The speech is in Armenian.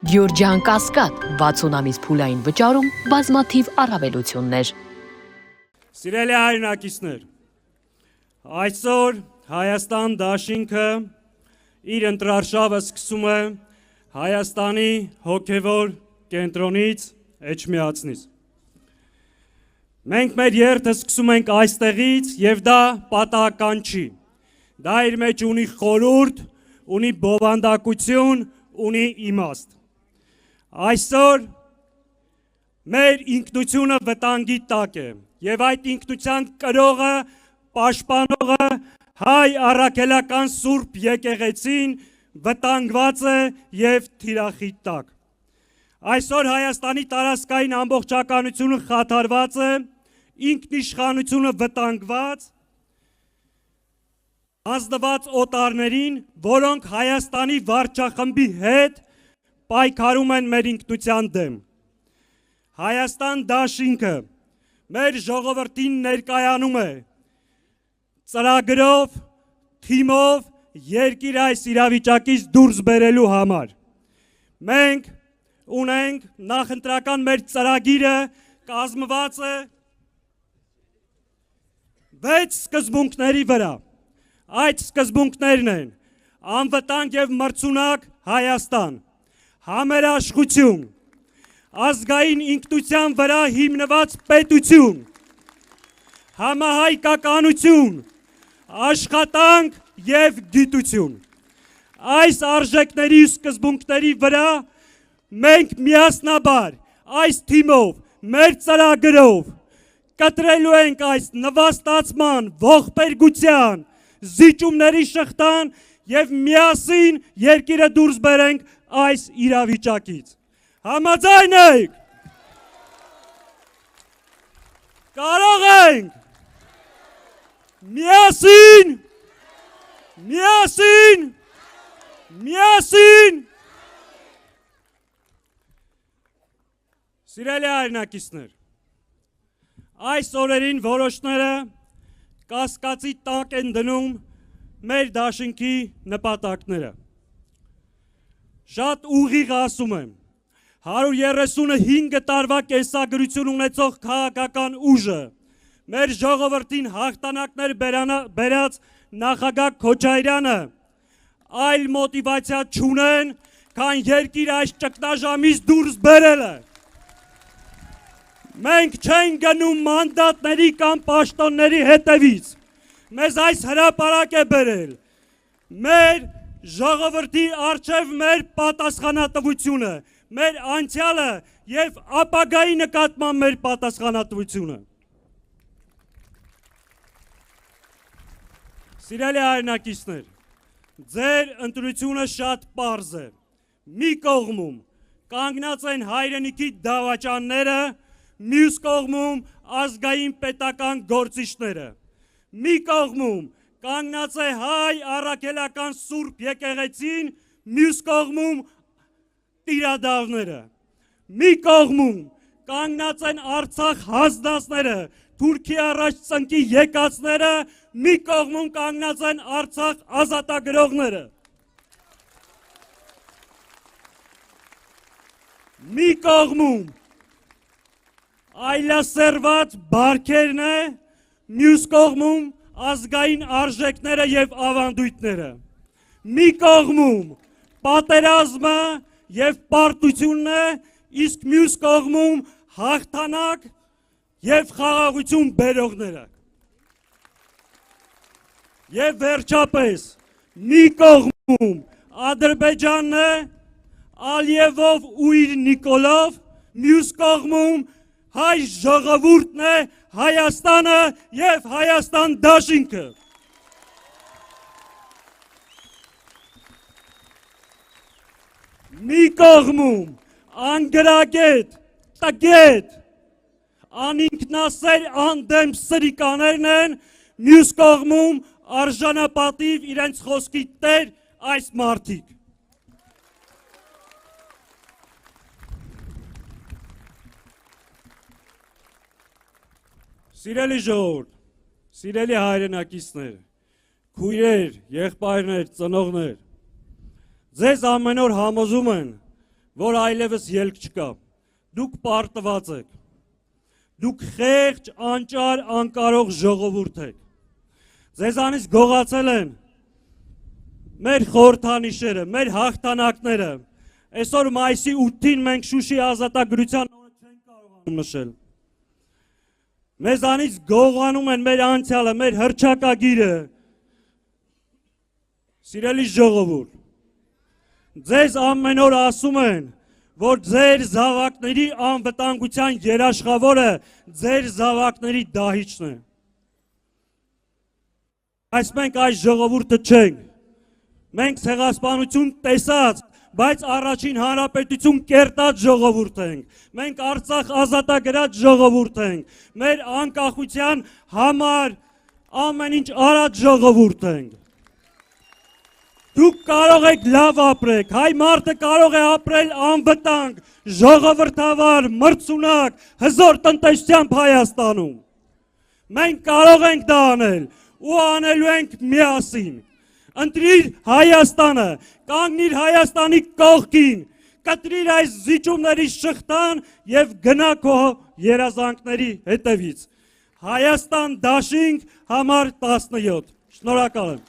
Գյուրջան Կասկադ 60 ամիս փուլային վճարում բազմաթիվ առավելություններ։ Սիրելի հայրենակիցներ, այսօր Հայաստան դաշինքը իր ընտրարշավը սկսում է Հայաստանի հոգևոր կենտրոնից Էջմիածնից։ Մենք մեր երթը սկսում ենք այստեղից եւ դա պատահական չի։ Դա իր մեջ ունի խորհուրդ, ունի բովանդակություն, ունի իմաստ։ Այսօր մեր ինքնությունը վտանգի տակ է եւ այդ ինքնության կրողը, պաշտպանողը հայ առաքելական Սուրբ եկեղեցին վտանգված է եւ թիրախի տակ։ Այսօր Հայաստանի տարածքային ամբողջականությունը խաթարված է, ինքնիշխանությունը վտանգված, ազդված օտարներին, որոնք Հայաստանի վարչախմբի հետ պայքարում են մեր ինքնության դեմ։ Հայաստան դաշինքը մեր ժողովրդին ներկայանում է ծրագրով, թիմով երկիր այս իրավիճակից դուրս բերելու համար։ Մենք ունենք նախընտրական մեր ծրագիրը կազմված է 6 սկզբունքների վրա։ Այդ սկզբունքներն են անվտանգ եւ մրցունակ Հայաստան, համերաշխություն, ազգային ինքնության վրա հիմնված պետություն, համահայկականություն, աշխատանք եւ գիտություն։ Այս արժեքների ու սկզբունքների վրա մենք միասնաբար այս թիմով, մեր ծրագրով կտրելու ենք այս նվաստացման, ողբերգության, զիջումների շղթան եւ միասին երկիրը դուրս բերենք այս իրավիճակից։ Համաձայն եք։ Կարող ենք։ Միասին։ Միասին։ Միասին։ Սիրելի հայրենակիցներ, այս օրերին որոշները կասկածի տակ են դնում մեր դաշինքի նպատակները։ Շատ ուղիղ ասում եմ, 135 տարվա կեսագրություն ունեցող քաղաքական ուժը, մեր ժողովրդին հաղթանակներ բերած նախագահ Քոչարյանը այլ մոտիվացիա չունեն, քան երկիր այս ճգնաժամից դուրս բերելը։ Մենք չենք գնում մանդատների կամ պաշտոնների հետևից, մեզ այս հրապարակ է բերել, մեր ժողովրդի առջև մեր պատասխանատվությունը, մեր անցյալը եւ ապագայի նկատմամբ մեր պատասխանատվությունը։ Սիրելի հայրենակիցներ, ձեր ընտրությունը շատ պարզ է։ Մի կողմում կանգնած են հայրենիքի դավաճանները, մյուս կողմում ազգային պետական գործիչները։ Մի կողմում կանգնած է հայ առաքելական Սուրբ եկեղեցին, մյուս կողմում տիրադավները։ Մի կողմում կանգնած են Արցախ հանձնածները, Թուրքիա առաջ ծնկի եկածները, մի կողմում կանգնած են Արցախ ազատագրողները։ Մի կողմում այլասերված բարքերն է, մյուս կողմում ազգային արժեքները եւ ավանդույթները։ Մի կողմում պատերազմը եւ պարտությունն է, իսկ մյուս կողմում հաղթանակ եւ խաղաղություն բերողները։ Եվ վերջապես մի կողմում Ադրբեջանն է, Ալիևով ու իր Նիկոլով, մյուս կողմում հայ ժողովուրդն է, Հայաստանը եւ Հայաստան դաշինքը։ Մի կողմում անգրագետ, տգետ, անինքնասեր անդեմ սրիկաներն են, մյուս կողմում արժանապատիվ իրենց խոսքի տեր այս մարդիկ։ Սիրելի ժողովուրդ, սիրելի հայրենակիցներ, քույրեր, եղբայրներ, ծնողներ, ձեզ ամեն օր համոզում են, որ այլևս ելք չկա։ Դուք պարտված եք։ Դուք խեղճ, անճար, անկարող ժողովուրդ եք։ Ձեզանից գողացել են մեր խորհրդանիշերը, մեր հաղթանակները։ Այսօր մայիսի 8-ին մենք Շուշի ազատագրության օրը չենք կարողանում նշել։ Մեզանից գողանում են մեր անցյալը, մեր հռչակագիրը։ Սիրելի ժողովուրդ, ձեզ ամեն օր ասում են, որ ձեր զավակների անվտանգության երաշխավորը ձեր զավակների դահիճն է։ Այս մենք այս ժողովուրդը չենք։ Մենք ցեղասպանություն տեսած, բայց առաջին հանրապետություն կերտած ժողովուրդ ենք։ Մենք Արցախ ազատագրած ժողովուրդ ենք։ Մեր անկախության համար ամեն ինչ արած ժողովուրդ ենք։ Դուք կարող եք լավ ապրեք, հայ մարդը կարող է ապրել անվտանգ, ժողովրդավար, մրցունակ, հզոր տնտեսությամբ Հայաստանում։ Մենք կարող ենք դա անել ու անելու ենք միասին։ Ընտրիր Հայաստանը, կանգնիր Հայաստանի կողքին, կտրիր այս զիջումների շղթան եւ գնա քո երազանքների հետևից։ Հայաստան դաշինք համար 17։ Շնորհակալ եմ։